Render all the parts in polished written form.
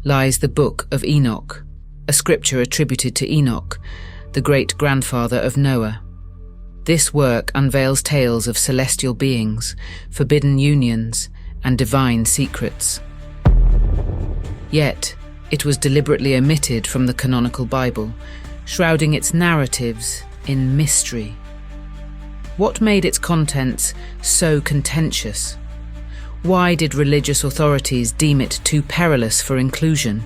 lies the Book of Enoch, a scripture attributed to Enoch, the great-grandfather of Noah. This work unveils tales of celestial beings, forbidden unions, and divine secrets. Yet, it was deliberately omitted from the canonical Bible, shrouding its narratives in mystery. What made its contents so contentious? Why did religious authorities deem it too perilous for inclusion?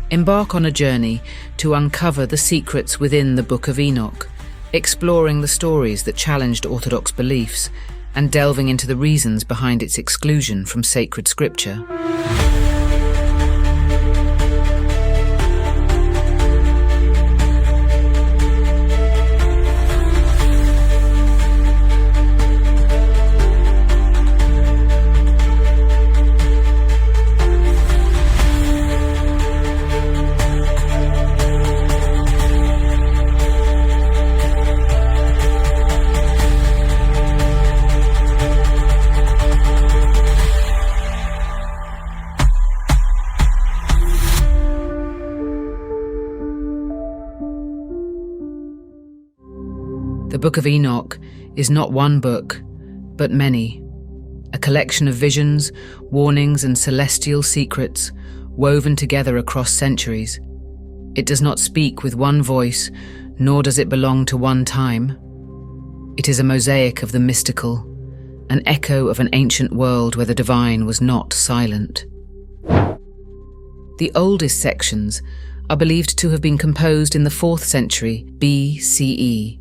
Embark on a journey to uncover the secrets within the Book of Enoch, exploring the stories that challenged orthodox beliefs and delving into the reasons behind its exclusion from sacred scripture. The Book of Enoch is not one book, but many, a collection of visions, warnings, and celestial secrets woven together across centuries. It does not speak with one voice, nor does it belong to one time. It is a mosaic of the mystical, an echo of an ancient world where the divine was not silent. The oldest sections are believed to have been composed in the 4th century BCE,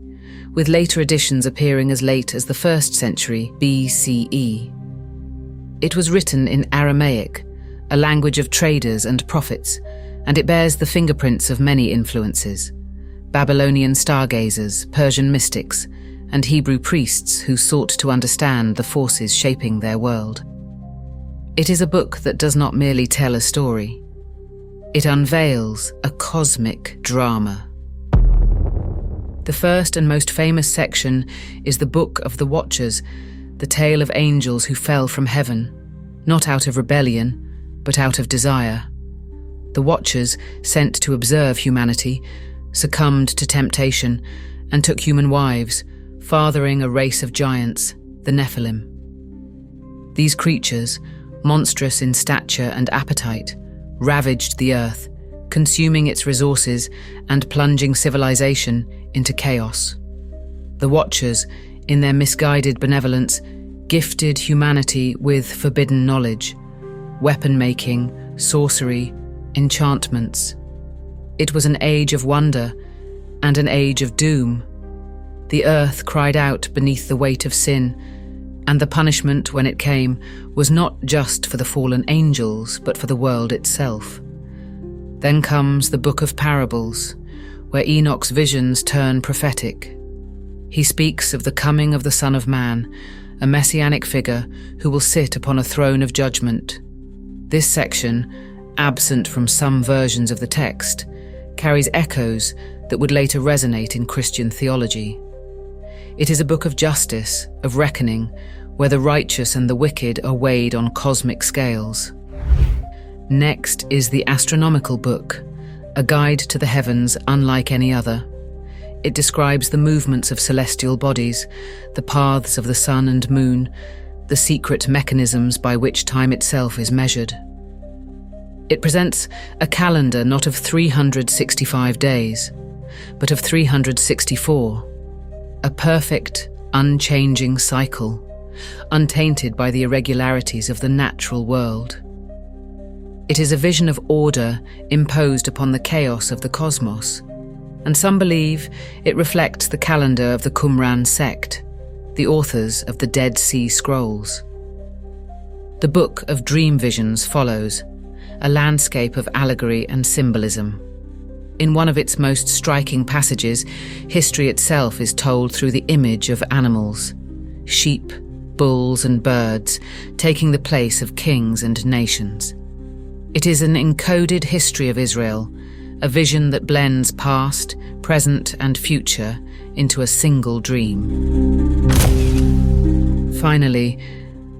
with later editions appearing as late as the 1st century BCE. It was written in Aramaic, a language of traders and prophets, and it bears the fingerprints of many influences: Babylonian stargazers, Persian mystics, and Hebrew priests who sought to understand the forces shaping their world. It is a book that does not merely tell a story. It unveils a cosmic drama. The first and most famous section is the Book of the Watchers, the tale of angels who fell from heaven, not out of rebellion, but out of desire. The Watchers, sent to observe humanity, succumbed to temptation and took human wives, fathering a race of giants, the Nephilim. These creatures, monstrous in stature and appetite, ravaged the earth, consuming its resources and plunging civilization into chaos. The Watchers, in their misguided benevolence, gifted humanity with forbidden knowledge, weapon-making, sorcery, enchantments. It was an age of wonder and an age of doom. The earth cried out beneath the weight of sin, and the punishment, when it came, was not just for the fallen angels, but for the world itself. Then comes the Book of Parables, where Enoch's visions turn prophetic. He speaks of the coming of the Son of Man, a messianic figure who will sit upon a throne of judgment. This section, absent from some versions of the text, carries echoes that would later resonate in Christian theology. It is a book of justice, of reckoning, where the righteous and the wicked are weighed on cosmic scales. Next is the Astronomical Book, a guide to the heavens unlike any other. It describes the movements of celestial bodies, the paths of the sun and moon, the secret mechanisms by which time itself is measured. It presents a calendar not of 365 days, but of 364, a perfect, unchanging cycle, untainted by the irregularities of the natural world. It is a vision of order imposed upon the chaos of the cosmos, and some believe it reflects the calendar of the Qumran sect, the authors of the Dead Sea Scrolls. The Book of Dream Visions follows, a landscape of allegory and symbolism. In one of its most striking passages, history itself is told through the image of animals, sheep, bulls, and birds, taking the place of kings and nations. It is an encoded history of Israel, a vision that blends past, present, and future into a single dream. Finally,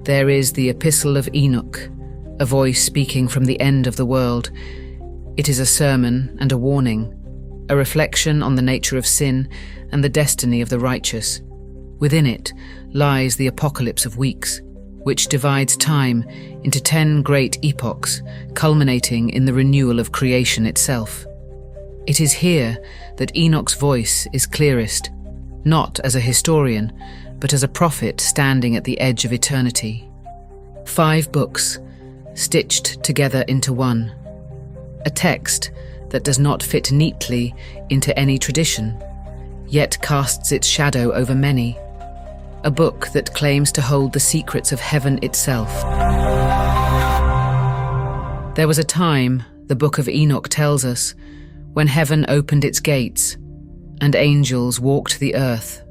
there is the Epistle of Enoch, a voice speaking from the end of the world. It is a sermon and a warning, a reflection on the nature of sin and the destiny of the righteous. Within it lies the apocalypse of weeks, which divides time into 10 great epochs, culminating in the renewal of creation itself. It is here that Enoch's voice is clearest, not as a historian, but as a prophet standing at the edge of eternity. 5 books, stitched together into one. A text that does not fit neatly into any tradition, yet casts its shadow over many. A book that claims to hold the secrets of heaven itself. There was a time, the Book of Enoch tells us, when heaven opened its gates, and angels walked the earth,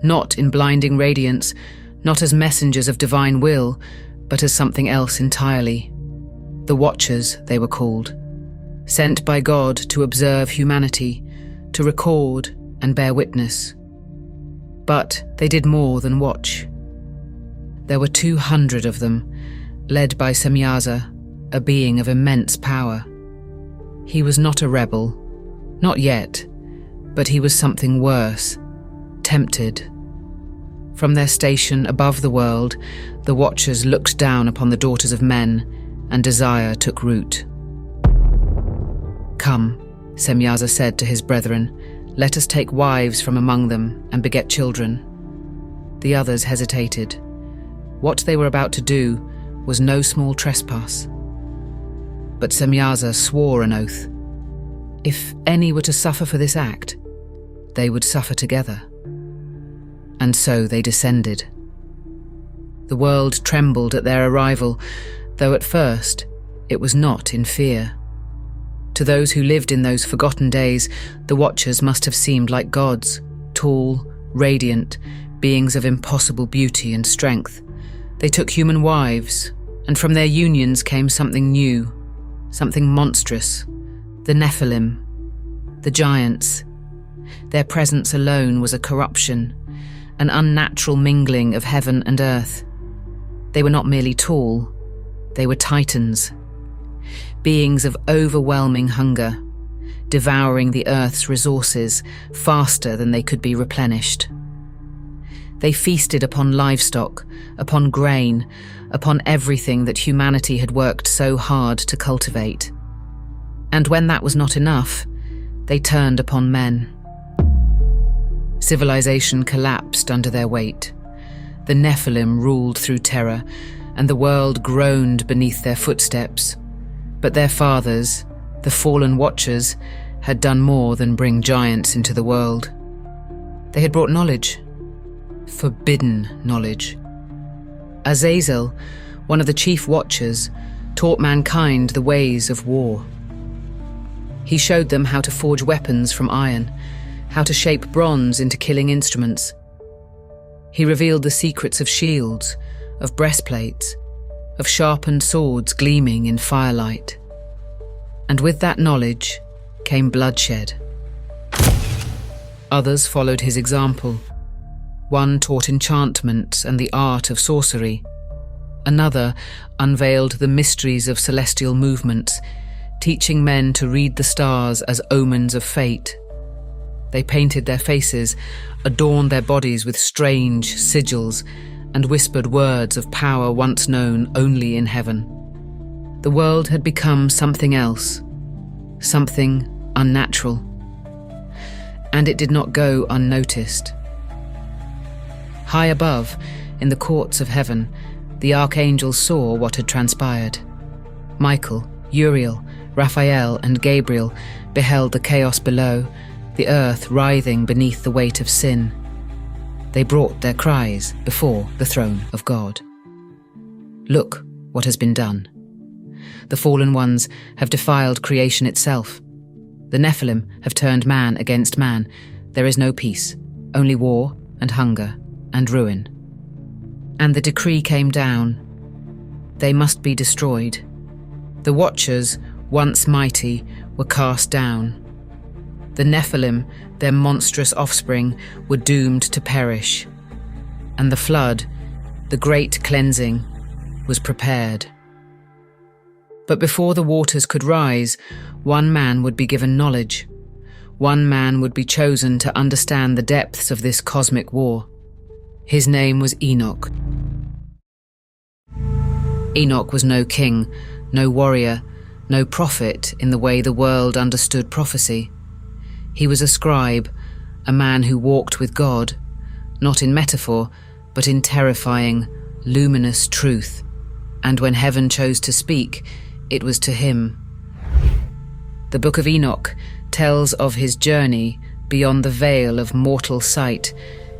not in blinding radiance, not as messengers of divine will, but as something else entirely. The Watchers, they were called, sent by God to observe humanity, to record and bear witness. But they did more than watch. There were 200 of them, led by Semyaza, a being of immense power. He was not a rebel, not yet, but he was something worse, tempted. From their station above the world, the Watchers looked down upon the daughters of men, and desire took root. "Come," Semyaza said to his brethren, "let us take wives from among them and beget children." The others hesitated. What they were about to do was no small trespass. But Semyaza swore an oath. If any were to suffer for this act, they would suffer together. And so they descended. The world trembled at their arrival, though at first it was not in fear. To those who lived in those forgotten days, the Watchers must have seemed like gods, tall, radiant, beings of impossible beauty and strength. They took human wives, and from their unions came something new, something monstrous, the Nephilim, the giants. Their presence alone was a corruption, an unnatural mingling of heaven and earth. They were not merely tall, they were titans, beings of overwhelming hunger, devouring the earth's resources faster than they could be replenished. They feasted upon livestock, upon grain, upon everything that humanity had worked so hard to cultivate. And when that was not enough, they turned upon men. Civilization collapsed under their weight. The Nephilim ruled through terror, and the world groaned beneath their footsteps. But their fathers, the fallen Watchers, had done more than bring giants into the world. They had brought knowledge. Forbidden knowledge. Azazel, one of the chief Watchers, taught mankind the ways of war. He showed them how to forge weapons from iron, how to shape bronze into killing instruments. He revealed the secrets of shields, of breastplates, of sharpened swords gleaming in firelight. And with that knowledge came bloodshed. Others followed his example. One taught enchantments and the art of sorcery. Another unveiled the mysteries of celestial movements, teaching men to read the stars as omens of fate. They painted their faces, adorned their bodies with strange sigils, and whispered words of power once known only in heaven. The world had become something else, something unnatural. And it did not go unnoticed. High above, in the courts of heaven, the archangels saw what had transpired. Michael, Uriel, Raphael, and Gabriel beheld the chaos below, the earth writhing beneath the weight of sin. They brought their cries before the throne of God. Look what has been done. The fallen ones have defiled creation itself. The Nephilim have turned man against man. There is no peace, only war and hunger and ruin. And the decree came down. They must be destroyed. The Watchers, once mighty, were cast down. The Nephilim, their monstrous offspring, were doomed to perish. And the flood, the great cleansing, was prepared. But before the waters could rise, one man would be given knowledge. One man would be chosen to understand the depths of this cosmic war. His name was Enoch. Enoch was no king, no warrior, no prophet in the way the world understood prophecy. He was a scribe, a man who walked with God, not in metaphor, but in terrifying, luminous truth. And when heaven chose to speak, it was to him. The Book of Enoch tells of his journey beyond the veil of mortal sight,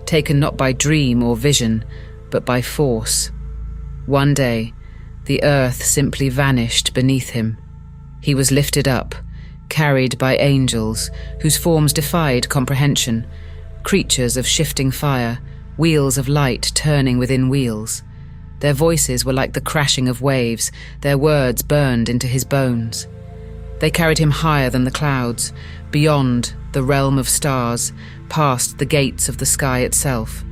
taken not by dream or vision, but by force. One day, the earth simply vanished beneath him. He was lifted up, carried by angels whose forms defied comprehension, creatures of shifting fire, wheels of light turning within wheels. Their voices were like the crashing of waves, their words burned into his bones. They carried him higher than the clouds, beyond the realm of stars, past the gates of the sky itself.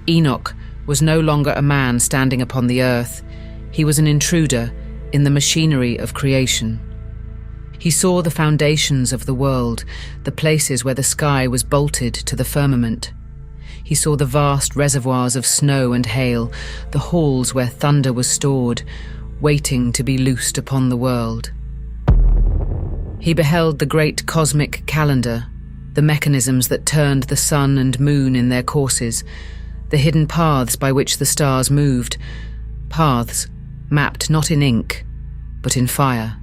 Enoch was no longer a man standing upon the earth. He was an intruder in the machinery of creation. He saw the foundations of the world, the places where the sky was bolted to the firmament. He saw the vast reservoirs of snow and hail, the halls where thunder was stored, waiting to be loosed upon the world. He beheld the great cosmic calendar, the mechanisms that turned the sun and moon in their courses, the hidden paths by which the stars moved, paths mapped not in ink, but in fire.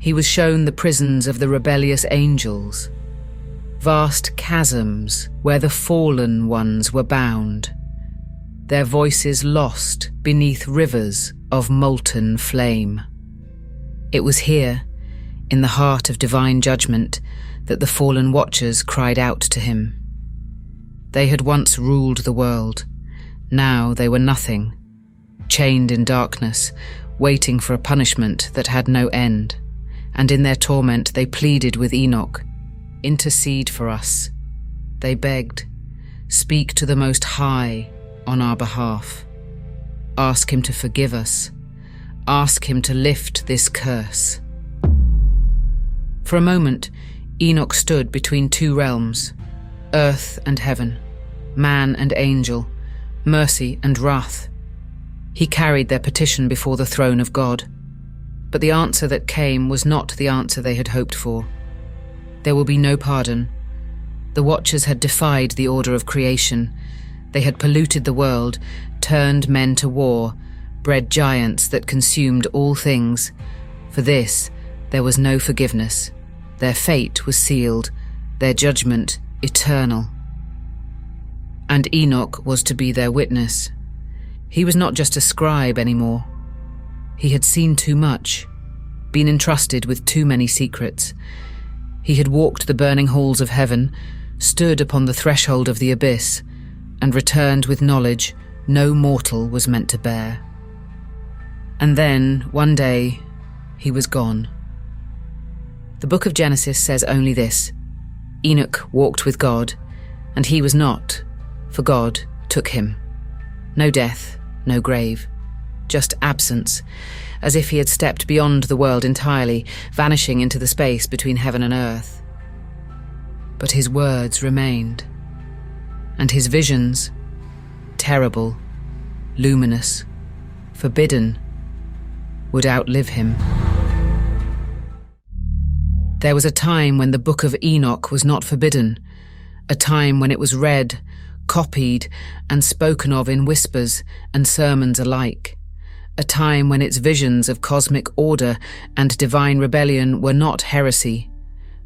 He was shown the prisons of the rebellious angels, vast chasms where the fallen ones were bound, their voices lost beneath rivers of molten flame. It was here, in the heart of divine judgment, that the fallen watchers cried out to him. They had once ruled the world. Now they were nothing, chained in darkness, waiting for a punishment that had no end. And in their torment they pleaded with Enoch, "Intercede for us." They begged, "Speak to the Most High on our behalf. Ask him to forgive us. Ask him to lift this curse." For a moment, Enoch stood between two realms, earth and heaven, man and angel, mercy and wrath. He carried their petition before the throne of God. But the answer that came was not the answer they had hoped for. There will be no pardon. The Watchers had defied the order of creation. They had polluted the world, turned men to war, bred giants that consumed all things. For this, there was no forgiveness. Their fate was sealed, their judgment eternal. And Enoch was to be their witness. He was not just a scribe anymore. He had seen too much, been entrusted with too many secrets. He had walked the burning halls of heaven, stood upon the threshold of the abyss, and returned with knowledge no mortal was meant to bear. And then, one day, he was gone. The book of Genesis says only this: Enoch walked with God, and he was not, for God took him. No death, no grave, just absence, as if he had stepped beyond the world entirely, vanishing into the space between heaven and earth. But his words remained, and his visions, terrible, luminous, forbidden, would outlive him. There was a time when the Book of Enoch was not forbidden, a time when it was read, copied, and spoken of in whispers and sermons alike, a time when its visions of cosmic order and divine rebellion were not heresy,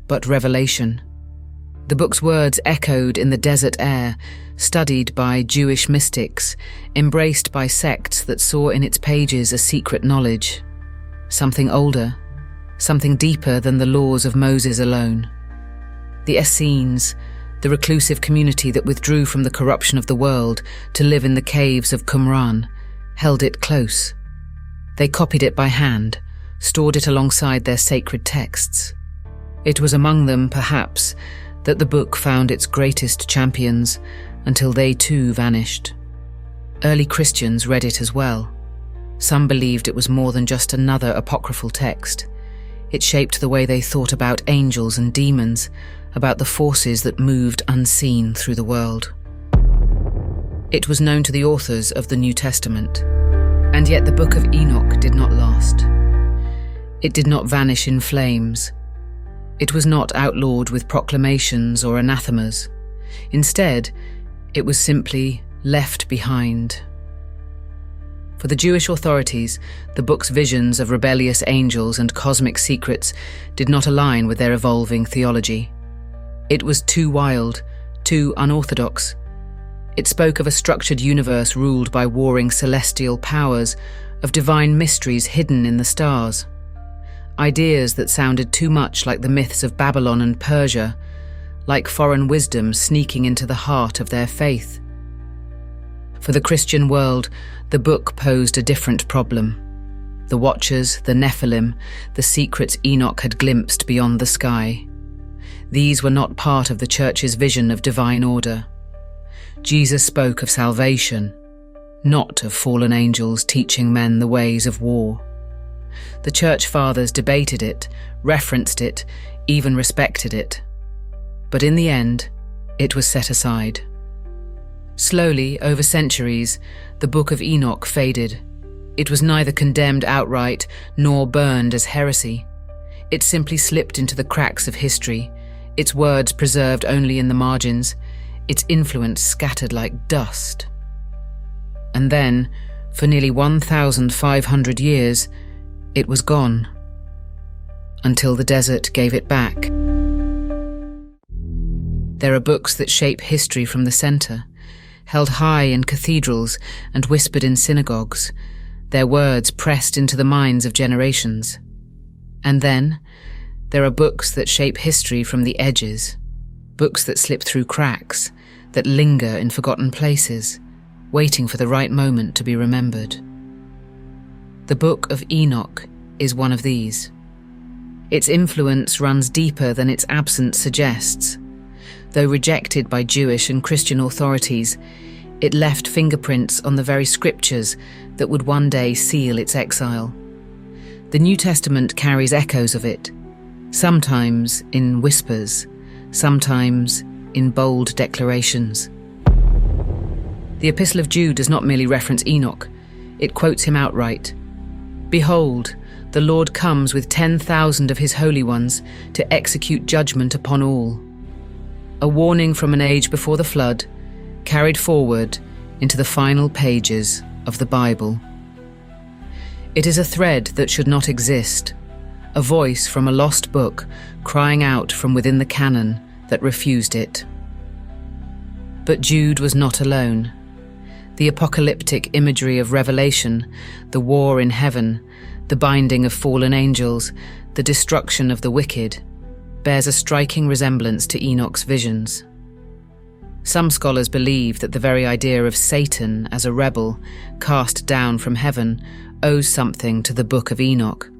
but revelation. The book's words echoed in the desert air, studied by Jewish mystics, embraced by sects that saw in its pages a secret knowledge, something older, something deeper than the laws of Moses alone. The Essenes, the reclusive community that withdrew from the corruption of the world to live in the caves of Qumran, held it close. They copied it by hand, stored it alongside their sacred texts. It was among them, perhaps, that the book found its greatest champions, until they too vanished. Early Christians read it as well. Some believed it was more than just another apocryphal text. It shaped the way they thought about angels and demons, about the forces that moved unseen through the world. It was known to the authors of the New Testament, and yet the Book of Enoch did not last. It did not vanish in flames. It was not outlawed with proclamations or anathemas. Instead, it was simply left behind. For the Jewish authorities, the book's visions of rebellious angels and cosmic secrets did not align with their evolving theology. It was too wild, too unorthodox. It spoke of a structured universe ruled by warring celestial powers, of divine mysteries hidden in the stars. Ideas that sounded too much like the myths of Babylon and Persia, like foreign wisdom sneaking into the heart of their faith. For the Christian world, the book posed a different problem. The Watchers, the Nephilim, the secrets Enoch had glimpsed beyond the sky. These were not part of the Church's vision of divine order. Jesus spoke of salvation, not of fallen angels teaching men the ways of war. The Church Fathers debated it, referenced it, even respected it. But in the end, it was set aside. Slowly, over centuries, the Book of Enoch faded. It was neither condemned outright nor burned as heresy. It simply slipped into the cracks of history, its words preserved only in the margins, its influence scattered like dust. And then, for nearly 1,500 years, it was gone, until the desert gave it back. There are books that shape history from the center, held high in cathedrals and whispered in synagogues, their words pressed into the minds of generations. And then, there are books that shape history from the edges, books that slip through cracks, that linger in forgotten places, waiting for the right moment to be remembered. The Book of Enoch is one of these. Its influence runs deeper than its absence suggests. Though rejected by Jewish and Christian authorities, it left fingerprints on the very scriptures that would one day seal its exile. The New Testament carries echoes of it, sometimes in whispers, sometimes in bold declarations. The Epistle of Jude does not merely reference Enoch, it quotes him outright. "Behold, the Lord comes with 10,000 of his holy ones to execute judgment upon all." A warning from an age before the flood, carried forward into the final pages of the Bible. It is a thread that should not exist, a voice from a lost book crying out from within the canon that refused it. But Jude was not alone. The apocalyptic imagery of Revelation, the war in heaven, the binding of fallen angels, the destruction of the wicked, bears a striking resemblance to Enoch's visions. Some scholars believe that the very idea of Satan as a rebel, cast down from heaven, owes something to the Book of Enoch,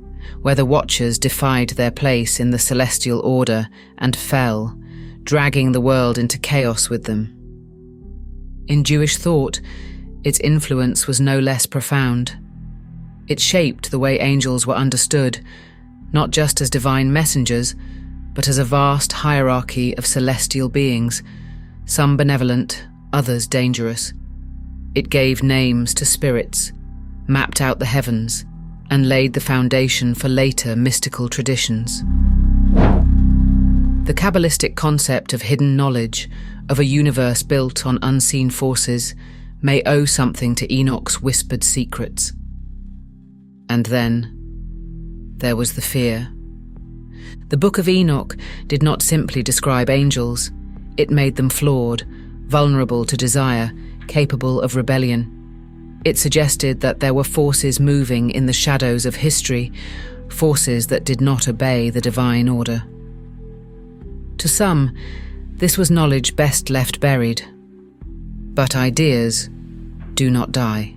where the Watchers defied their place in the celestial order and fell, dragging the world into chaos with them. In Jewish thought, its influence was no less profound. It shaped the way angels were understood, not just as divine messengers, but as a vast hierarchy of celestial beings, some benevolent, others dangerous. It gave names to spirits, mapped out the heavens, and laid the foundation for later mystical traditions. The Kabbalistic concept of hidden knowledge, of a universe built on unseen forces, may owe something to Enoch's whispered secrets. And then, there was the fear. The Book of Enoch did not simply describe angels, it made them flawed, vulnerable to desire, capable of rebellion. It suggested that there were forces moving in the shadows of history, forces that did not obey the divine order. To some, this was knowledge best left buried. But ideas do not die.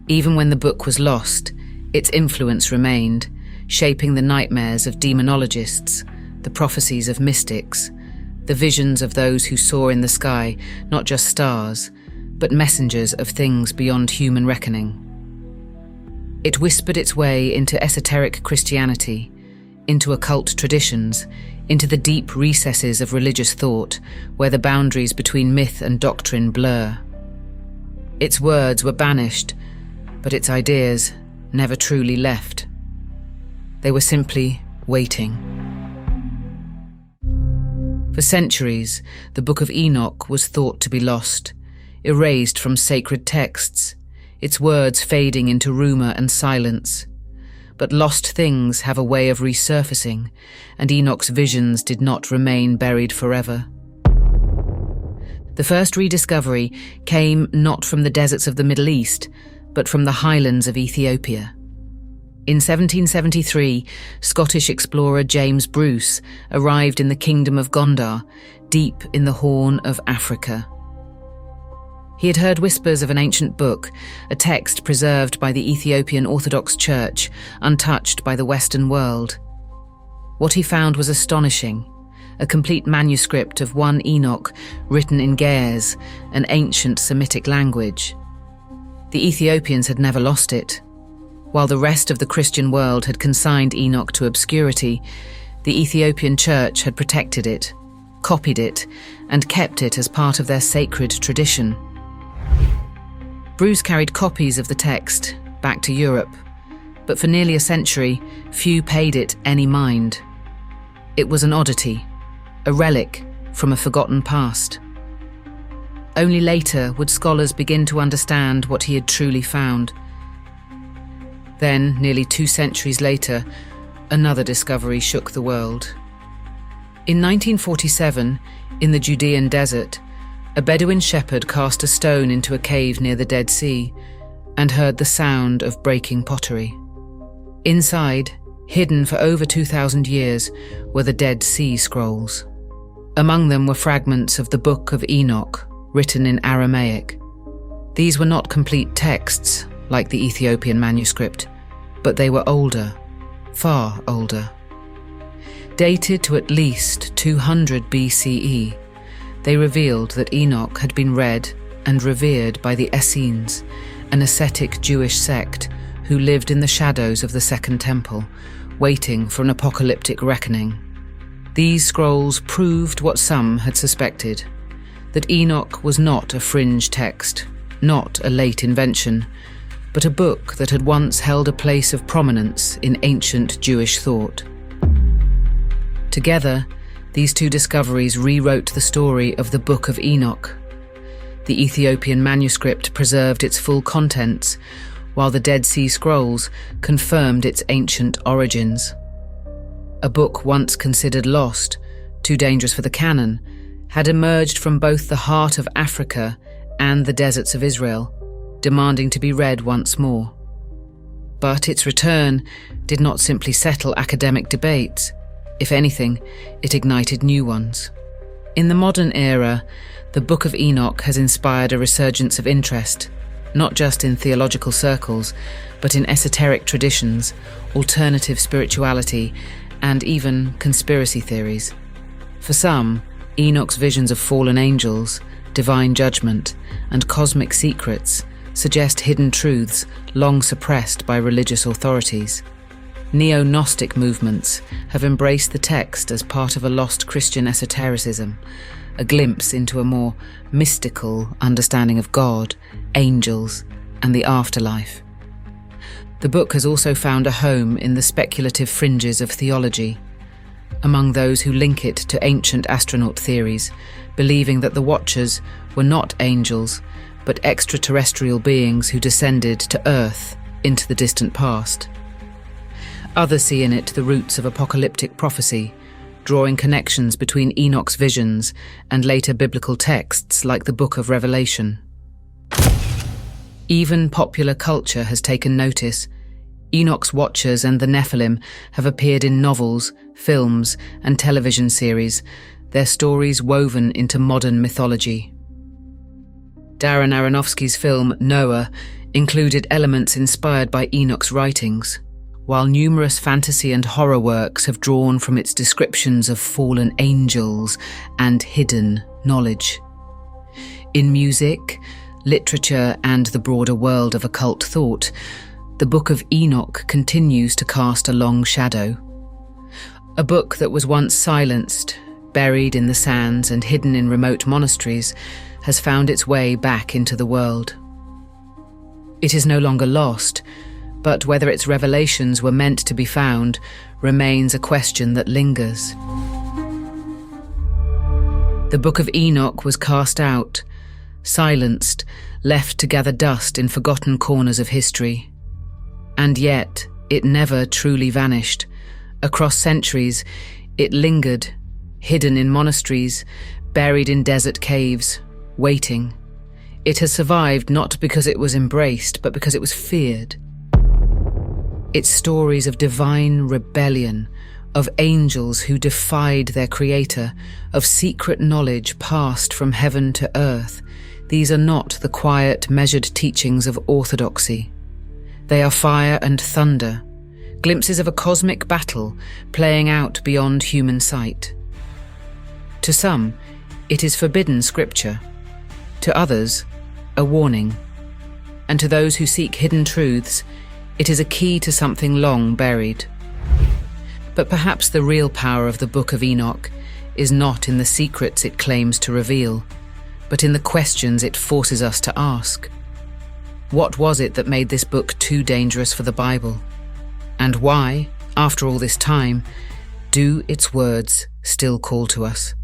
Even when the book was lost, its influence remained, shaping the nightmares of demonologists, the prophecies of mystics, the visions of those who saw in the sky not just stars, but messengers of things beyond human reckoning. It whispered its way into esoteric Christianity, into occult traditions, into the deep recesses of religious thought, where the boundaries between myth and doctrine blur. Its words were banished, but its ideas never truly left. They were simply waiting. For centuries, the Book of Enoch was thought to be lost, erased from sacred texts, its words fading into rumour and silence. But lost things have a way of resurfacing, and Enoch's visions did not remain buried forever. The first rediscovery came not from the deserts of the Middle East, but from the highlands of Ethiopia. In 1773, Scottish explorer James Bruce arrived in the Kingdom of Gondar, deep in the Horn of Africa. He had heard whispers of an ancient book, a text preserved by the Ethiopian Orthodox Church, untouched by the Western world. What he found was astonishing: a complete manuscript of 1 Enoch written in Ge'ez, an ancient Semitic language. The Ethiopians had never lost it. While the rest of the Christian world had consigned Enoch to obscurity, the Ethiopian Church had protected it, copied it, and kept it as part of their sacred tradition. Bruce carried copies of the text back to Europe, but for nearly a century, few paid it any mind. It was an oddity, a relic from a forgotten past. Only later would scholars begin to understand what he had truly found. Then, nearly 2 centuries later, another discovery shook the world. In 1947, in the Judean desert, a Bedouin shepherd cast a stone into a cave near the Dead Sea and heard the sound of breaking pottery. Inside, hidden for over 2,000 years, were the Dead Sea Scrolls. Among them were fragments of the Book of Enoch, written in Aramaic. These were not complete texts, like the Ethiopian manuscript, but they were older, far older. Dated to at least 200 BCE, they revealed that Enoch had been read and revered by the Essenes, an ascetic Jewish sect who lived in the shadows of the Second Temple, waiting for an apocalyptic reckoning. These scrolls proved what some had suspected, that Enoch was not a fringe text, not a late invention, but a book that had once held a place of prominence in ancient Jewish thought. Together, these two discoveries rewrote the story of the Book of Enoch. The Ethiopian manuscript preserved its full contents, while the Dead Sea Scrolls confirmed its ancient origins. A book once considered lost, too dangerous for the canon, had emerged from both the heart of Africa and the deserts of Israel, demanding to be read once more. But its return did not simply settle academic debates. If anything, it ignited new ones. In the modern era, the Book of Enoch has inspired a resurgence of interest, not just in theological circles, but in esoteric traditions, alternative spirituality, and even conspiracy theories. For some, Enoch's visions of fallen angels, divine judgment, and cosmic secrets suggest hidden truths long suppressed by religious authorities. Neo-Gnostic movements have embraced the text as part of a lost Christian esotericism, a glimpse into a more mystical understanding of God, angels, and the afterlife. The book has also found a home in the speculative fringes of theology, among those who link it to ancient astronaut theories, believing that the Watchers were not angels, but extraterrestrial beings who descended to Earth into the distant past. Others see in it the roots of apocalyptic prophecy, drawing connections between Enoch's visions and later biblical texts like the Book of Revelation. Even popular culture has taken notice. Enoch's Watchers and the Nephilim have appeared in novels, films, and television series, their stories woven into modern mythology. Darren Aronofsky's film Noah included elements inspired by Enoch's writings, while numerous fantasy and horror works have drawn from its descriptions of fallen angels and hidden knowledge. In music, literature, and the broader world of occult thought, the Book of Enoch continues to cast a long shadow. A book that was once silenced, buried in the sands and hidden in remote monasteries, has found its way back into the world. It is no longer lost, but whether its revelations were meant to be found remains a question that lingers. The Book of Enoch was cast out, silenced, left to gather dust in forgotten corners of history. And yet, it never truly vanished. Across centuries, it lingered, hidden in monasteries, buried in desert caves, waiting. It has survived not because it was embraced, but because it was feared. Its stories of divine rebellion, of angels who defied their creator, of secret knowledge passed from heaven to earth, these are not the quiet, measured teachings of orthodoxy. They are fire and thunder, glimpses of a cosmic battle playing out beyond human sight. To some, it is forbidden scripture. To others, a warning. And to those who seek hidden truths, it is a key to something long buried. But perhaps the real power of the Book of Enoch is not in the secrets it claims to reveal, but in the questions it forces us to ask. What was it that made this book too dangerous for the Bible? And why, after all this time, do its words still call to us?